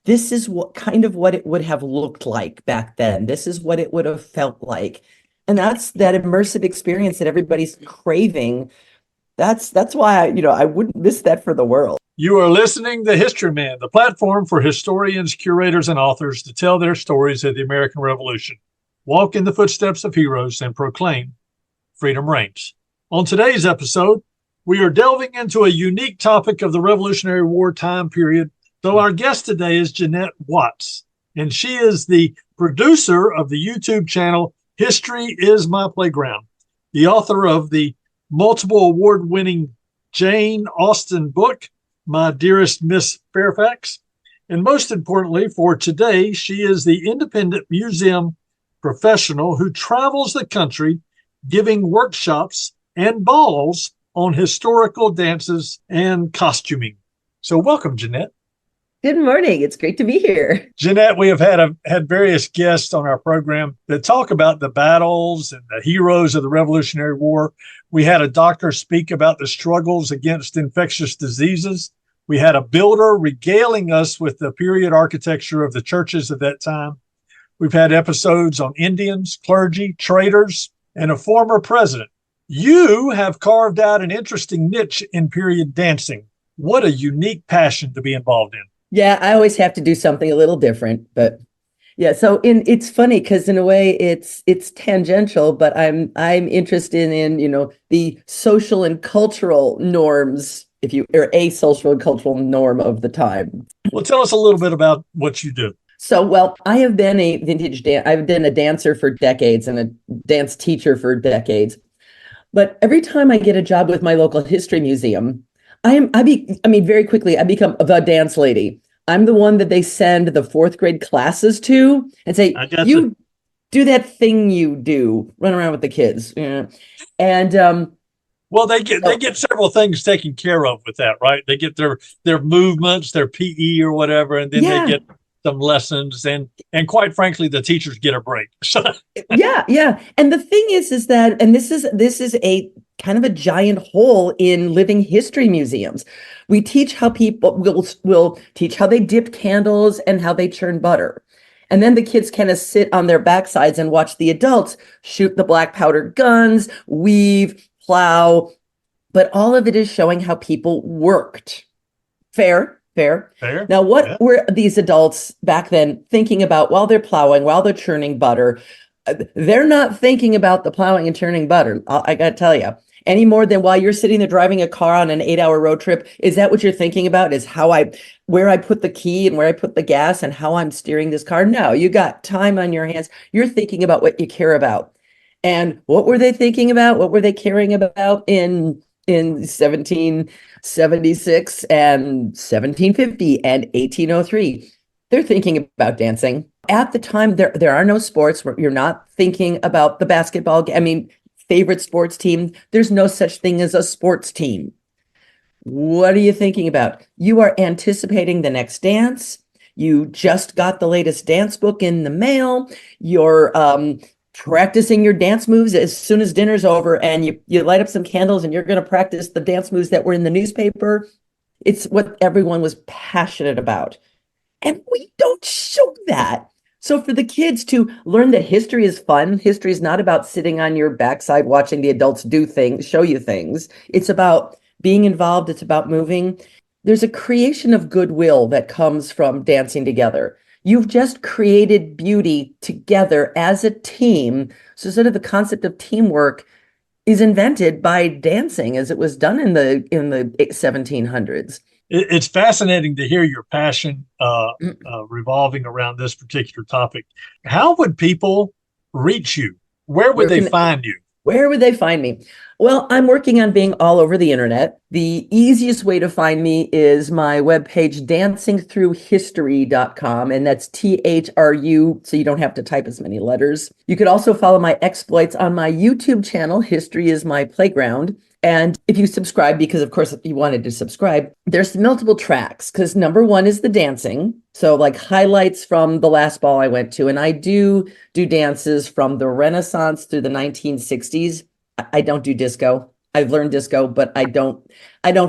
this is what it would have looked like back then. This is what it would have felt like. And that's that immersive experience that everybody's craving. That's why I wouldn't miss that for the world. You are listening to Historyman, the platform for historians, curators, and authors to tell their stories of the American Revolution, walk in the footsteps of heroes, and proclaim freedom reigns. On today's episode, we are delving into a unique topic of the Revolutionary War time period, though our guest today is Jeanette Watts, and she is the producer of the YouTube channel History is My Playground, the author of the multiple award-winning Jane Austen book, My Dearest Miss Fairfax. And most importantly, for today, she is the independent museum professional who travels the country giving workshops and balls on historical dances and costuming. So welcome, Jeanette. Good morning. It's great to be here. Jeanette, we have had various guests on our program that talk about the battles and the heroes of the Revolutionary War. We had a doctor speak about the struggles against infectious diseases. We had a builder regaling us with the period architecture of the churches of that time. We've had episodes on Indians, clergy, traders, and a former president. You have carved out an interesting niche in period dancing. What a unique passion to be involved in. Yeah, I always have to do something a little different, but yeah. So it's funny because in a way it's tangential, but I'm interested in the social and cultural norms, or a social and cultural norm of the time. Well, tell us a little bit about what you do. So, well, I have been I've been a dancer for decades and a dance teacher for decades. But every time I get a job with my local history museum, very quickly, I become the dance lady. I'm the one that they send the fourth grade classes to and say, you do that thing you do, run around with the kids. Yeah. And well, they get several things taken care of with that, right? They get their movements, their PE or whatever, and then they get some lessons, and quite frankly, the teachers get a break. Yeah. And the thing is that, and this is a kind of a giant hole in living history museums. We teach how people will teach how they dip candles and how they churn butter. And then the kids kind of sit on their backsides and watch the adults shoot the black powder guns, weave, plow. But all of it is showing how people worked. Fair. Now, what were these adults back then thinking about while they're plowing, while they're churning butter? They're not thinking about the plowing and churning butter. I got to tell you, any more than while you're sitting there driving a car on an 8-hour road trip. Is that what you're thinking about? Is where I put the key and where I put the gas and how I'm steering this car? No, you got time on your hands. You're thinking about what you care about. And what were they thinking about? What were they caring about in 1776 and 1750 and 1803? They're thinking about dancing. At the time, there are no sports where you're not thinking about the basketball. Favorite sports team. There's no such thing as a sports team. What are you thinking about? You are anticipating the next dance. You just got the latest dance book in the mail. You're practicing your dance moves as soon as dinner's over, and you light up some candles and you're going to practice the dance moves that were in the newspaper. It's what everyone was passionate about. And we don't show that. So for the kids to learn that history is fun, history is not about sitting on your backside watching the adults do things, show you things. It's about being involved. It's about moving. There's a creation of goodwill that comes from dancing together. You've just created beauty together as a team. So sort of the concept of teamwork is invented by dancing as it was done in the 1700s. It's fascinating to hear your passion revolving around this particular topic. How would people reach you? Where would they find you? Where would they find me? Well, I'm working on being all over the internet. The easiest way to find me is my webpage, dancingthroughhistory.com, and that's THRU, so you don't have to type as many letters. You could also follow my exploits on my YouTube channel, History is My Playground. And if you subscribe, because of course you wanted to subscribe, there's multiple tracks, because number one is the dancing. So like highlights from the last ball I went to. And I do dances from the Renaissance through the 1960s. I don't do disco. I've learned disco, but I don't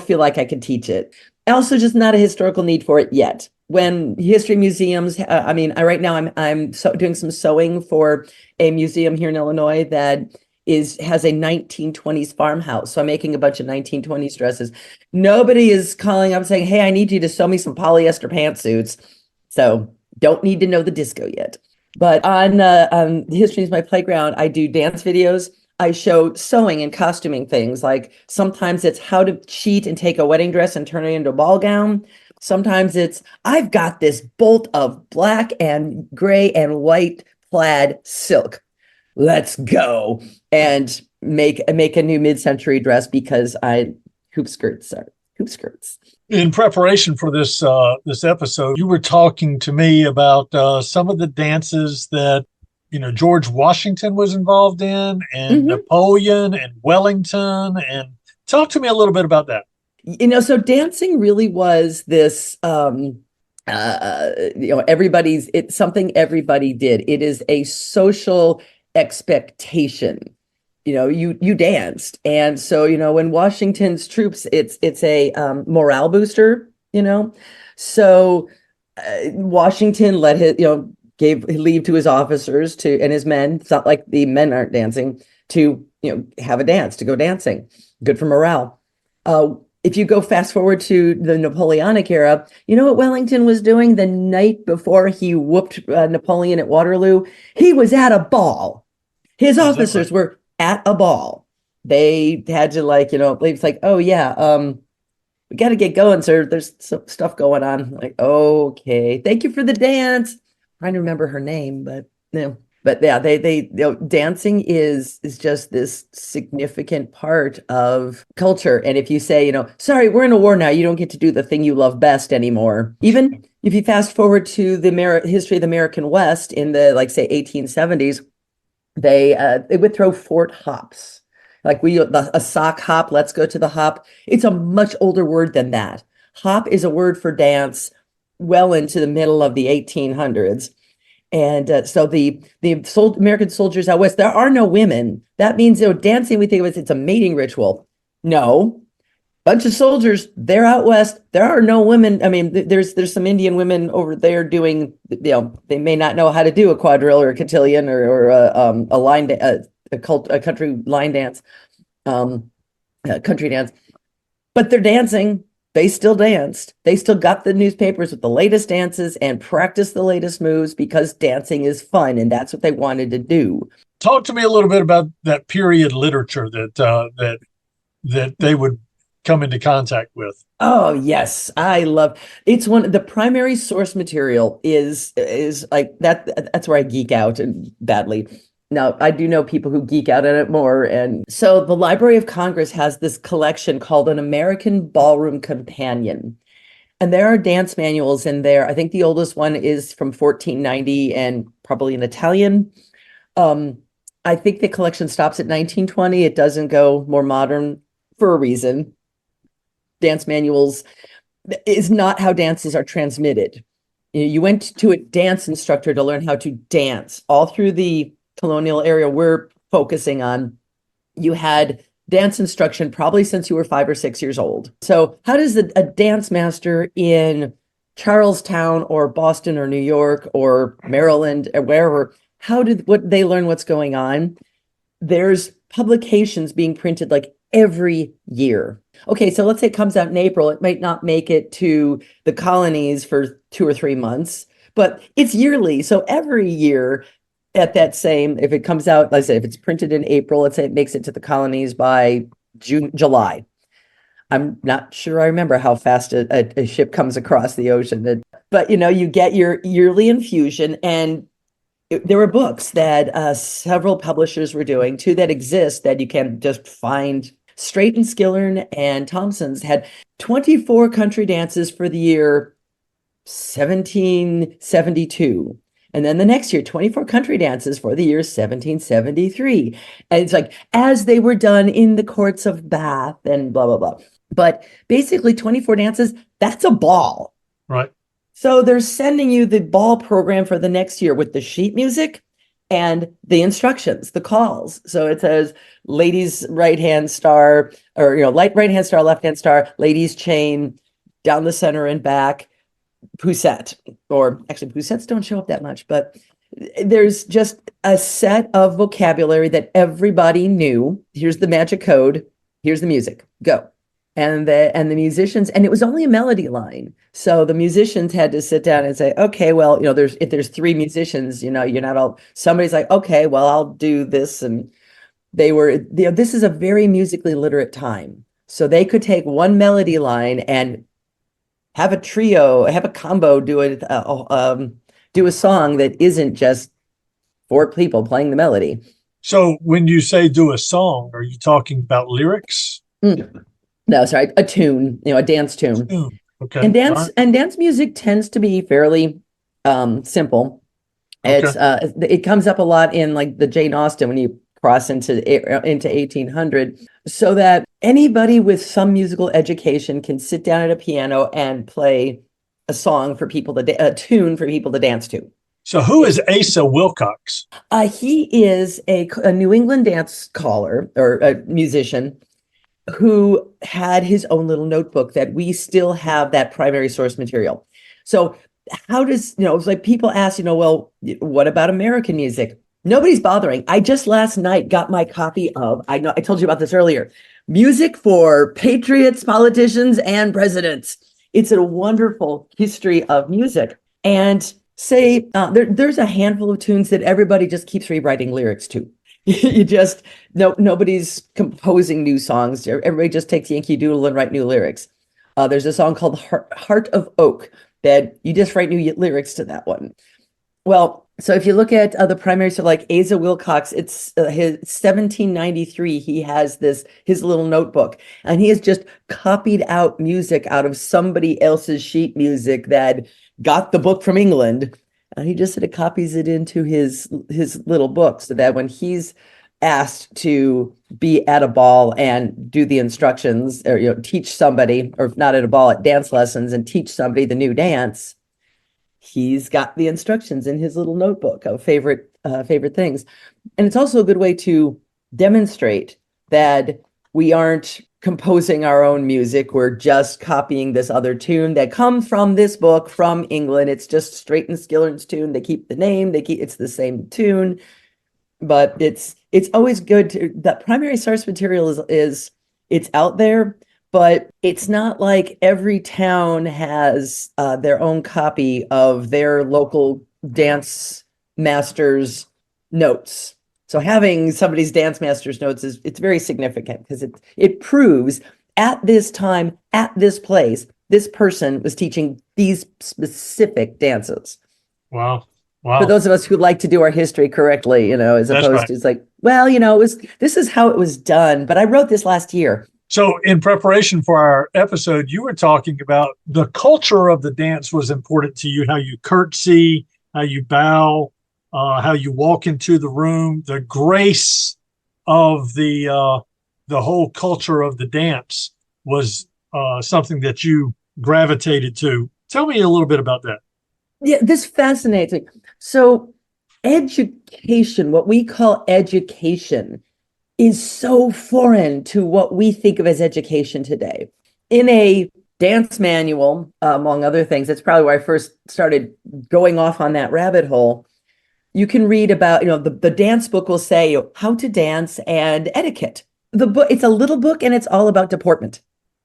feel like I can teach it. Also just not a historical need for it yet. When history museums, right now I'm doing some sewing for a museum here in Illinois that has a 1920s farmhouse. So I'm making a bunch of 1920s dresses. Nobody is calling up saying, "Hey, I need you to sew me some polyester pantsuits." So don't need to know the disco yet. But on History is My Playground, I do dance videos. I show sewing and costuming things. Like sometimes it's how to cheat and take a wedding dress and turn it into a ball gown. Sometimes it's, I've got this bolt of black and gray and white plaid silk. Let's go and make a new mid-century dress because hoop skirts. In preparation for this episode, you were talking to me about some of the dances that George Washington was involved in, and Napoleon and Wellington, and talk to me a little bit about that. So dancing really was this it's something everybody did. It is a social expectation. You danced. And so, when Washington's troops, it's a morale booster, So Washington let his, gave leave to his officers and his men. It's not like the men aren't dancing to, have a dance, to go dancing. Good for morale. If you go fast forward to the Napoleonic era, you know what Wellington was doing the night before he whooped Napoleon at Waterloo? He was at a ball. His officers were at a ball. They had to it's like, "Oh yeah, we got to get going, sir. There's some stuff going on." Like, okay, thank you for the dance. I'm trying to remember her name, but yeah, they dancing is just this significant part of culture. And if you say, "Sorry, we're in a war now, you don't get to do the thing you love best anymore." Even if you fast forward to the history of the American West in the say 1870s, they would throw fort hops. Like a sock hop, let's go to the hop. It's a much older word than that. Hop is a word for dance well into the middle of the 1800s. And so the American soldiers out west, there are no women. That means dancing, we think of it, it's a mating ritual. No, bunch of soldiers, they're out west. There are no women. I mean, there's some Indian women over there doing, they may not know how to do a quadrille or a cotillion or a line, a country line dance, country dance, but they're dancing. They still danced. They still got the newspapers with the latest dances and practiced the latest moves because dancing is fun, and that's what they wanted to do. Talk to me a little bit about that period literature that they would come into contact with. Oh yes, I love it's one of the primary source material is like that. That's where I geek out badly. Now, I do know people who geek out on it more. And so the Library of Congress has this collection called An American Ballroom Companion. And there are dance manuals in there. I think the oldest one is from 1490 and probably in Italian. I think the collection stops at 1920. It doesn't go more modern for a reason. Dance manuals is not how dances are transmitted. You went to a dance instructor to learn how to dance. All through the colonial area we're focusing on, you had dance instruction probably since you were 5 or 6 years old. So how does a dance master in Charlestown or Boston or New York or Maryland or wherever, what they learn what's going on? There's publications being printed like every year. Okay, so let's say it comes out in April. It might not make it to the colonies for 2 or 3 months, but it's yearly. So every year at that same, if it comes out, let's say if it's printed in April, let's say it makes it to the colonies by July. I'm not sure I remember how fast a ship comes across the ocean, but you get your yearly infusion. And there were books that several publishers were doing, two that exist that you can just find. Straight and Skillern and Thompson's had 24 country dances for the year 1772. And then the next year, 24 country dances for the year 1773. And it's like, as they were done in the courts of Bath and blah, blah, blah. But basically 24 dances, that's a ball. Right. So they're sending you the ball program for the next year with the sheet music and the instructions, the calls. So it says ladies right hand star, or light right hand star, left hand star, ladies chain, down the center and back, poussette, or actually poussettes don't show up that much, but there's just a set of vocabulary that everybody knew. Here's the magic code. Here's the music. Go. And the musicians, and it was only a melody line. So the musicians had to sit down and say, okay, well, if there's three musicians, you're not all, somebody's like, okay, well, I'll do this. And this is a very musically literate time. So they could take one melody line and have a trio, have a combo, do a song that isn't just four people playing the melody. So when you say do a song, are you talking about lyrics? No, sorry, a tune, a dance tune. Okay. And dance music tends to be fairly simple. Okay. It comes up a lot in like the Jane Austen when you cross into 1800, so that anybody with some musical education can sit down at a piano and play a tune for people to dance to. So who is Asa Wilcox? He is a New England dance caller or a musician who had his own little notebook that we still have that primary source material. So how does, it's like people ask, well, what about American music? Nobody's bothering. I just last night got my copy of, I told you about this earlier, Music for Patriots, Politicians, and Presidents. It's a wonderful history of music. And there's a handful of tunes that everybody just keeps rewriting lyrics to. Nobody's composing new songs. Everybody just takes Yankee Doodle and write new lyrics. There's a song called Heart of Oak that you just write new lyrics to that one. Well, so if you look at the primary, so like Asa Wilcox, it's his 1793, he has his little notebook, and he has just copied out music out of somebody else's sheet music that got the book from England. And he just sort of copies it into his little book so that when he's asked to be at a ball and do the instructions or teach somebody, or if not at a ball, at dance lessons and teach somebody the new dance, he's got the instructions in his little notebook of favorite things. And it's also a good way to demonstrate that we aren't composing our own music. We're just copying this other tune that comes from this book from England. It's just Straight and Skiller's tune. They keep the name, it's the same tune, but it's always good to, that primary source material is it's out there, but it's not like every town has their own copy of their local dance master's notes. So having somebody's dance master's notes it's very significant because it proves at this time, at this place, this person was teaching these specific dances. Wow. For those of us who like to do our history correctly, as opposed to it's like, well, this is how it was done, but I wrote this last year. So in preparation for our episode, you were talking about the culture of the dance was important to you, how you curtsy, how you bow, how you walk into the room, the grace of the whole culture of the dance was something that you gravitated to. Tell me a little bit about that. Yeah, this fascinates me. So education, what we call education, is so foreign to what we think of as education today. In a dance manual, among other things, that's probably where I first started going off on that rabbit hole. You can read about, the dance book will say how to dance and etiquette. The book, it's a little book and it's all about deportment.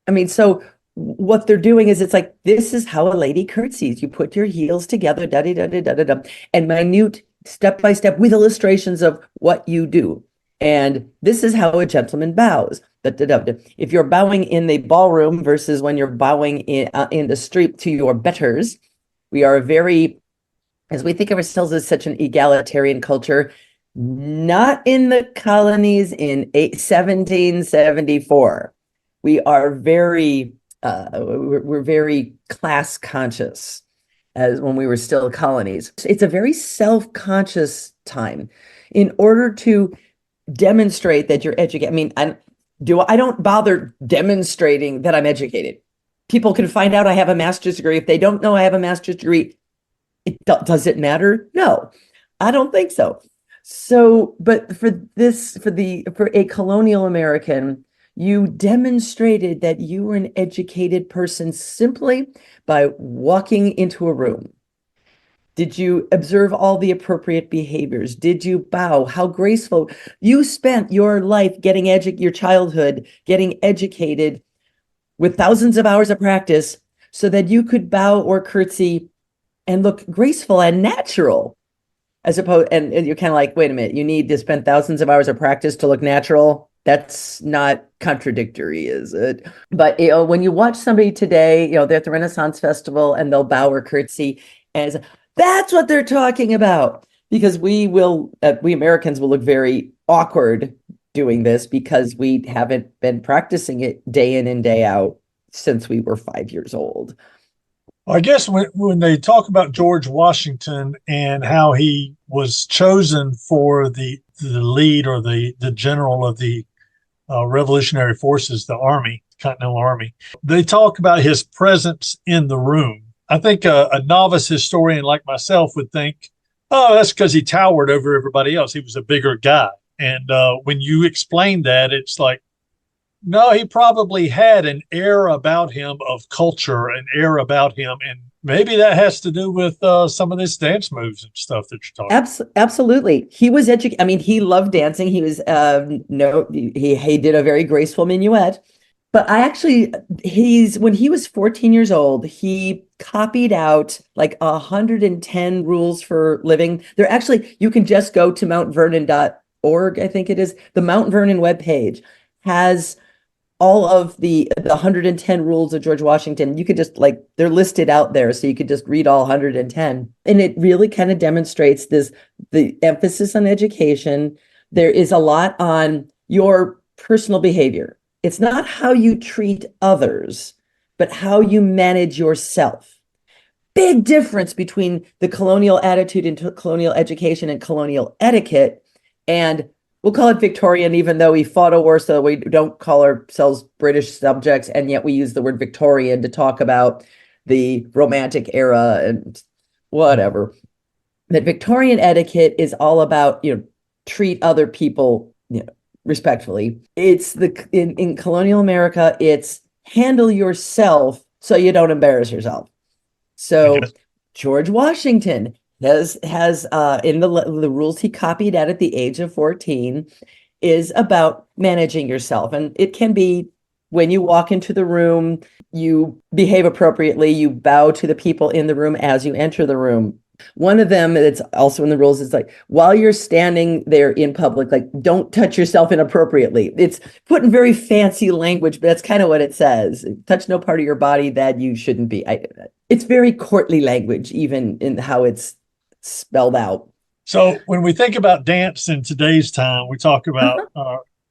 I mean, so what they're doing is it's like, this is how a lady curtsies. You put your heels together, da-da-da-da-da-da, and minute step-by-step with illustrations of what you do. And this is how a gentleman bows. If you're bowing in the ballroom versus when you're bowing in the street to your betters, we are as we think of ourselves as such an egalitarian culture, not in the colonies in 1774. We are we're very class conscious as when we were still colonies. It's a very self-conscious time. In order to demonstrate that you're educated. I mean, I don't bother demonstrating that I'm educated. People can find out I have a master's degree. If they don't know I have a master's degree, does it matter? No, I don't think so. So, but for a colonial American, You demonstrated that you were an educated person simply by walking into a room. Did you observe all the appropriate behaviors? Did you bow? How graceful? You spent your life getting your childhood getting educated with thousands of hours of practice so that you could bow or curtsy and look graceful and natural. As opposed, and you're kind of like, wait a minute, you need to spend thousands of hours of practice to look natural. That's not contradictory, is it? But when you watch somebody today, they're at the Renaissance Festival and they'll bow or curtsy, as that's what they're talking about. Because we Americans will look very awkward doing this because we haven't been practicing it day in and day out since we were 5 years old. I guess when they talk about George Washington and how he was chosen for the lead or the general of the Revolutionary Forces, the Army, Continental Army, they talk about his presence in the room. I think a novice historian like myself would think, oh, that's because he towered over everybody else. He was a bigger guy. And when you explain that, it's like, no, he probably had an air about him of culture, an air about him. And maybe that has to do with some of this dance moves and stuff that you're talking Absolutely. He was educated. I mean, he loved dancing. He was, he did a very graceful minuet. But when he was 14 years old, he copied out like 110 rules for living. You can just go to mountvernon.org, I think it is. The Mount Vernon webpage has all of the 110 rules of George Washington. You could just they're listed out there, so you could just read all 110. And it really kind of demonstrates the emphasis on education. There is a lot on your personal behavior. It's not how you treat others, but how you manage yourself. Big difference between the colonial attitude into colonial education and colonial etiquette. And we'll call it Victorian, even though we fought a war, so we don't call ourselves British subjects, and yet we use the word Victorian to talk about the Romantic era and whatever. That Victorian etiquette is all about, treat other people, respectfully. It's in colonial America, it's handle yourself so you don't embarrass yourself. So George Washington has in the rules he copied out at the age of 14 is about managing yourself. And it can be when you walk into the room, you behave appropriately, you bow to the people in the room as you enter the room. One of them that's also in the rules is while you're standing there in public, don't touch yourself inappropriately. It's put in very fancy language, but that's kind of what it says. Touch no part of your body that you shouldn't be. It's very courtly language, even in how it's spelled out. So when we think about dance in today's time, we talk about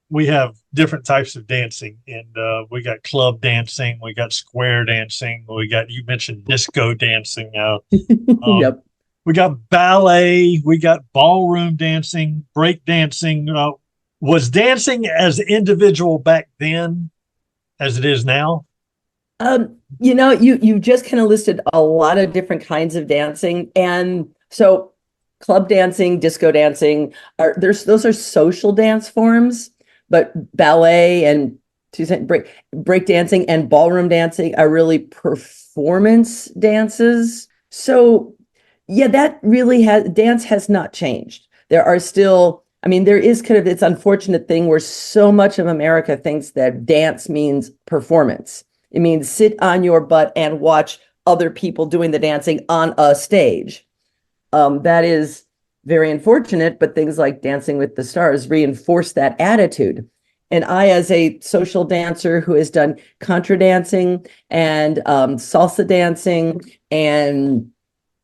we have different types of dancing, and we got club dancing, we got square dancing, you mentioned disco dancing. Yep. We got ballet, we got ballroom dancing, break dancing. Was dancing as individual back then as it is now? You just kind of listed a lot of different kinds of dancing. And so club dancing, disco dancing, those are social dance forms, but ballet and break dancing and ballroom dancing are really performance dances. So yeah, dance has not changed. There are still, there is kind of this unfortunate thing where so much of America thinks that dance means performance. It means sit on your butt and watch other people doing the dancing on a stage. That is very unfortunate, but things like Dancing with the Stars reinforce that attitude. And I, as a social dancer who has done contra dancing and salsa dancing, and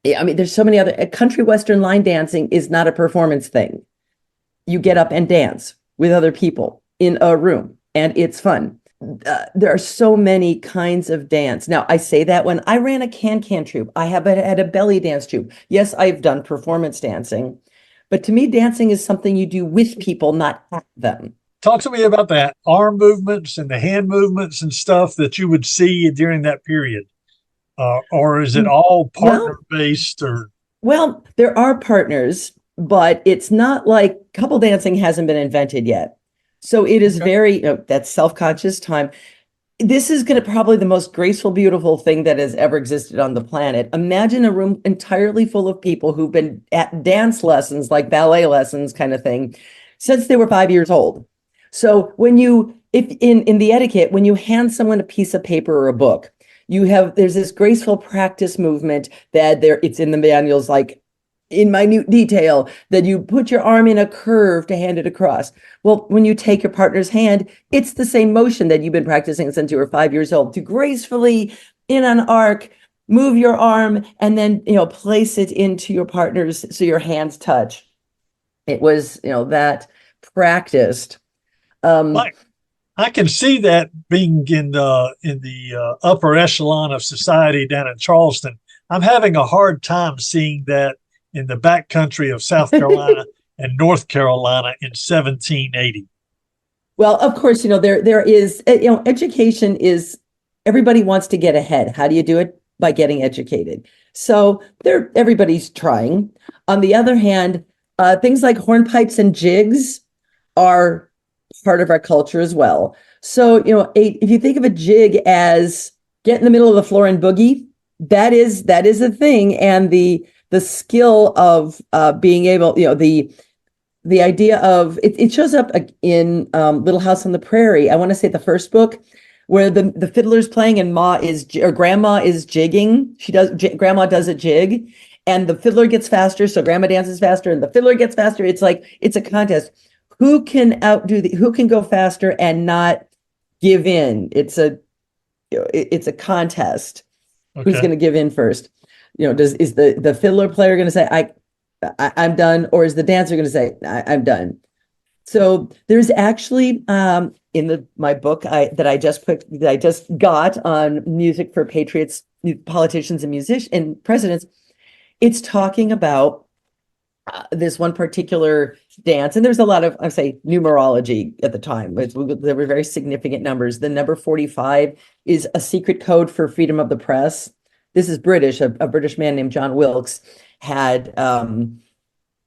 there's so many other country western line dancing is not a performance thing. You get up and dance with other people in a room, and it's fun. There are so many kinds of dance. Now, I say that when I ran a can-can troupe, I have had a belly dance troupe. Yes, I've done performance dancing, but to me, dancing is something you do with people, not at them. Talk to me about that arm movements and the hand movements and stuff that you would see during that period. Or is it all partner-based? Well, there are partners, but it's not like couple dancing hasn't been invented yet. So it is Okay. very, that self-conscious time. This is going to probably the most graceful, beautiful thing that has ever existed on the planet. Imagine a room entirely full of people who've been at dance lessons, like ballet lessons kind of thing, since they were 5 years old. So when you, if in the etiquette, when you hand someone a piece of paper or a book, there's this graceful practice movement that it's in the manuals, like in minute detail, that you put your arm in a curve to hand it across. Well, when you take your partner's hand, it's the same motion that you've been practicing since you were 5 years old, to gracefully, in an arc, move your arm and then, place it into your partner's so your hands touch. It was, that practiced. Like, I can see that being in the upper echelon of society down in Charleston. I'm having a hard time seeing that in the backcountry of South Carolina and North Carolina in 1780. Well, of course, there is, education is, everybody wants to get ahead. How do you do it? By getting educated. So everybody's trying. On the other hand, things like hornpipes and jigs are part of our culture as well. So, if you think of a jig as get in the middle of the floor and boogie, that is a thing. And the skill of being able, the idea of it shows up in Little House on the Prairie. I want to say the first book, where the fiddler's playing and grandma is jigging. Grandma does a jig, and the fiddler gets faster, so grandma dances faster, and the fiddler gets faster. It's like it's a contest. Who can who can go faster and not give in? It's a contest. Who's Okay. going to give in first? Is the fiddler player going to say I'm done, or is the dancer going to say I'm done? So there's actually in my book that I just got on music for patriots, politicians, and musicians and presidents. It's talking about this one particular dance, and there's a lot of, I say, numerology at the time. There were very significant numbers. The number 45 is a secret code for freedom of the press. This is British. A British man named John Wilkes had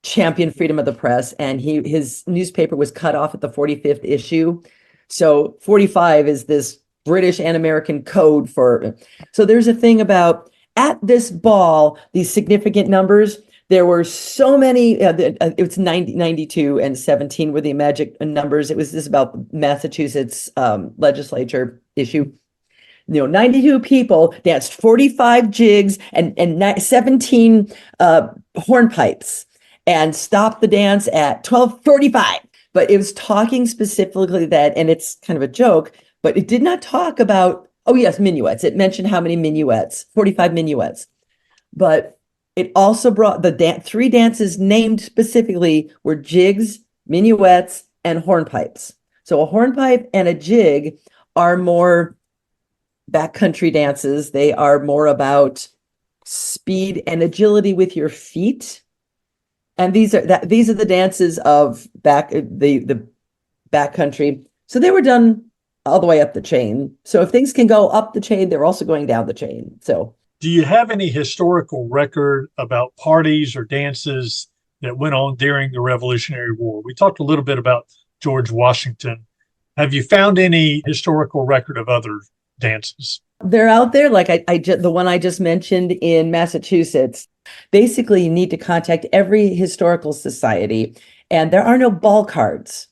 championed freedom of the press, and his newspaper was cut off at the 45th issue. So 45 is this British and American code for. So there's a thing about at this ball, these significant numbers. There were so many, it was 90, 92 and 17 were the magic numbers. It was this about Massachusetts legislature issue. 92 people danced 45 jigs and 17 hornpipes and stopped the dance at 12:45. But it was talking specifically that, and it's kind of a joke, but it did not talk about, oh yes, minuets. It mentioned how many minuets, 45 minuets. But it also brought the three dances named specifically were jigs, minuets, and hornpipes. So a hornpipe and a jig are more backcountry dances. They are more about speed and agility with your feet. And these are the dances of the backcountry. So they were done all the way up the chain. So if things can go up the chain, they're also going down the chain. So Do you have any historical record about parties or dances that went on during the Revolutionary War? We talked a little bit about George Washington. Have you found any historical record of other dances? they're out there, like the one I just mentioned in Massachusetts. Basically, you need to contact every historical society, and there are no ball cards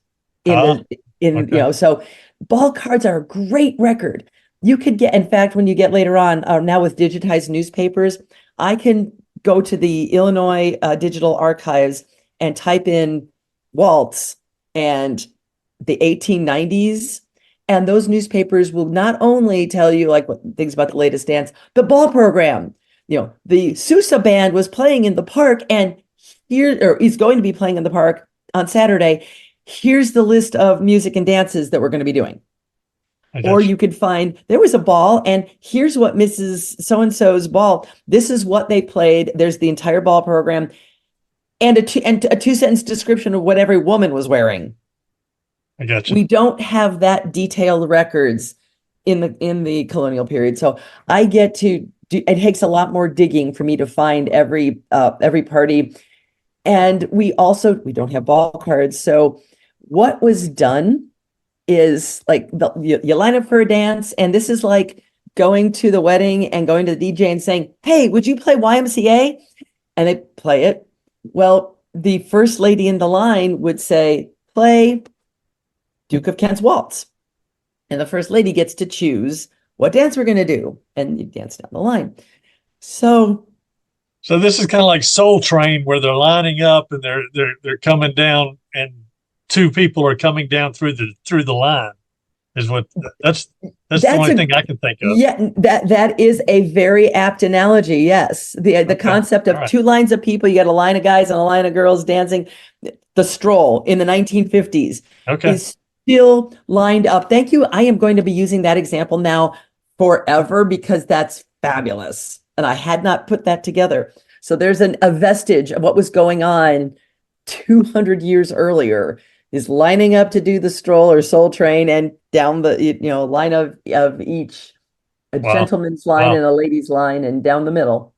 Okay. so ball cards are a great record. You could get, in fact, when you get later on, now with digitized newspapers, I can go to the Illinois Digital Archives and type in waltz and the 1890s. And those newspapers will not only tell you like things about the latest dance, the ball program. The Sousa band was playing in the park, and is going to be playing in the park on Saturday. Here's the list of music and dances that we're going to be doing. Or you could find there was a ball, and here's what Mrs. So-and-so's ball. This is what they played. There's the entire ball program, and a two-sentence description of what every woman was wearing. I got you. We don't have that detailed records in the colonial period, so I get to do. It takes a lot more digging for me to find every party, and we don't have ball cards. So what was done is like you line up for a dance, and this is like going to the wedding and going to the DJ and saying, "Hey, would you play YMCA?" And they play it. Well, the first lady in the line would say, "Play Duke of Kent's Waltz." And the first lady gets to choose what dance we're going to do. And you dance down the line. So this is kind of like Soul Train, where they're lining up and they're coming down, and two people are coming down through the line. Is what that's the only thing I can think of. Yeah, that is a very apt analogy. Yes, the concept of two lines of people. You got a line of guys and a line of girls dancing. The stroll in the 1950s is still lined up. Thank you. I am going to be using that example now forever because that's fabulous. And I had not put that together. So there's a vestige of what was going on 200 years earlier is lining up to do the stroll or Soul Train, and down the line of each, a gentleman's line and a lady's line, and down the middle.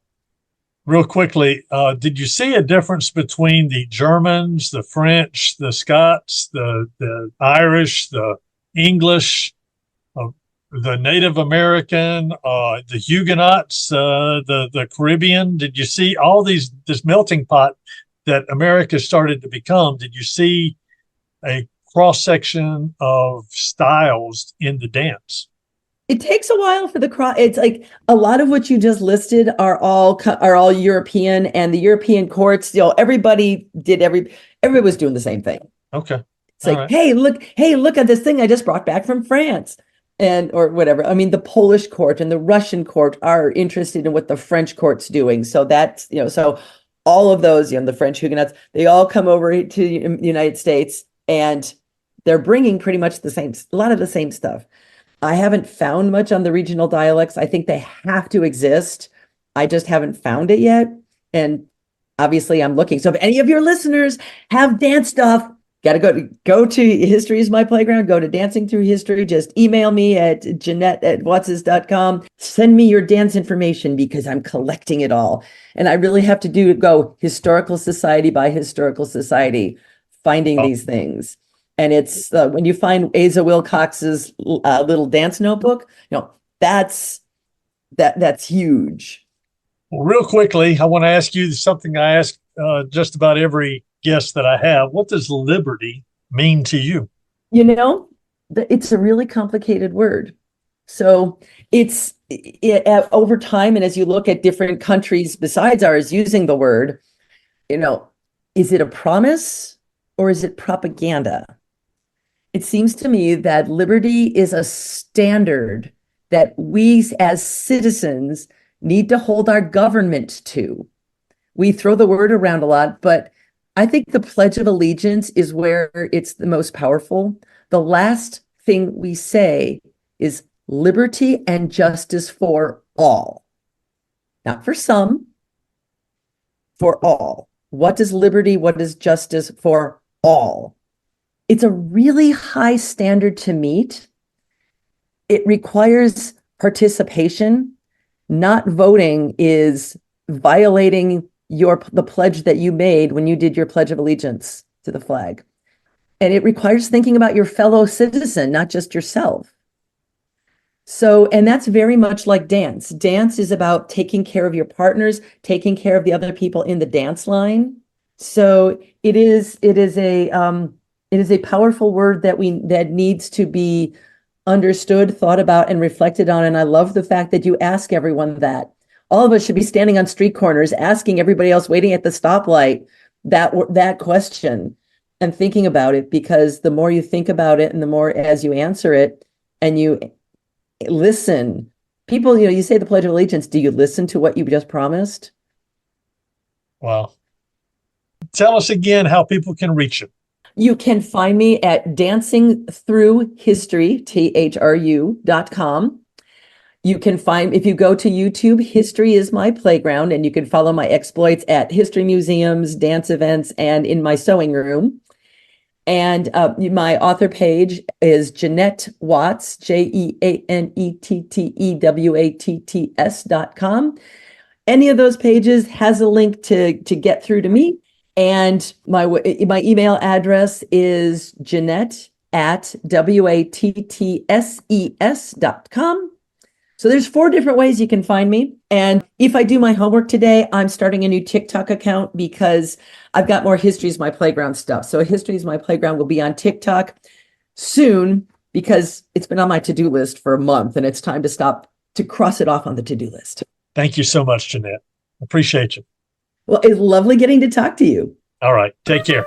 Real quickly, did you see a difference between the Germans, the French, the Scots, the Irish, the English, the Native American, the Huguenots, the Caribbean? Did you see all this melting pot that America started to become? Did you see a cross-section of styles in the dance? It takes a while for the cross. It's like a lot of what you just listed are all European, and the European courts, everybody was doing the same thing. Okay. It's all like, right. Hey, look at this thing I just brought back from France, or whatever. I mean, the Polish court and the Russian court are interested in what the French court's doing. So that's, so all of those, the French Huguenots, they all come over to the United States, and they're bringing pretty much a lot of the same stuff. I haven't found much on the regional dialects. I think they have to exist. I just haven't found it yet. And obviously I'm looking. So if any of your listeners have dance stuff, got to go to History is My Playground, go to Dancing Through History. Just email me at Jeanette@watts.com. Send me your dance information because I'm collecting it all. And I really have to go historical society by historical society, finding these things. And it's when you find Asa Wilcox's little dance notebook, that's huge. Well, real quickly, I want to ask you something I ask just about every guest that I have. What does liberty mean to you? It's a really complicated word. So it's over time, and as you look at different countries besides ours using the word, is it a promise or is it propaganda? It seems to me that liberty is a standard that we as citizens need to hold our government to. We throw the word around a lot, but I think the Pledge of Allegiance is where it's the most powerful. The last thing we say is liberty and justice for all. Not for some, for all. What is liberty? What is justice for all? It's a really high standard to meet. It requires participation. Not voting is violating the pledge that you made when you did your Pledge of Allegiance to the flag. And it requires thinking about your fellow citizen, not just yourself. So, and that's very much like dance. Dance is about taking care of your partners, taking care of the other people in the dance line. So it is a powerful word that needs to be understood, thought about, and reflected on. And I love the fact that you ask everyone that. All of us should be standing on street corners, asking everybody else waiting at the stoplight that question and thinking about it, because the more you think about it and the more as you answer it and you listen, people, you say the Pledge of Allegiance, do you listen to what you just promised? Wow. Tell us again how people can reach you. You can find me at Dancing Through History, THRU.com. You can find, if you go to YouTube, History is My Playground, and you can follow my exploits at history museums, dance events, and in my sewing room. And my author page is Jeanette Watts, JeanetteWatts.com. Any of those pages has a link to get through to me. And my email address is Jeanette at WATTSES.com. So there's 4 different ways you can find me. And if I do my homework today, I'm starting a new TikTok account because I've got more History is My Playground stuff. So History is My Playground will be on TikTok soon because it's been on my to-do list for a month and it's time to stop to cross it off on the to-do list. Thank you so much, Jeanette. Appreciate you. Well, it's lovely getting to talk to you. All right. Take care.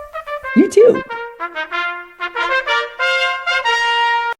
You too.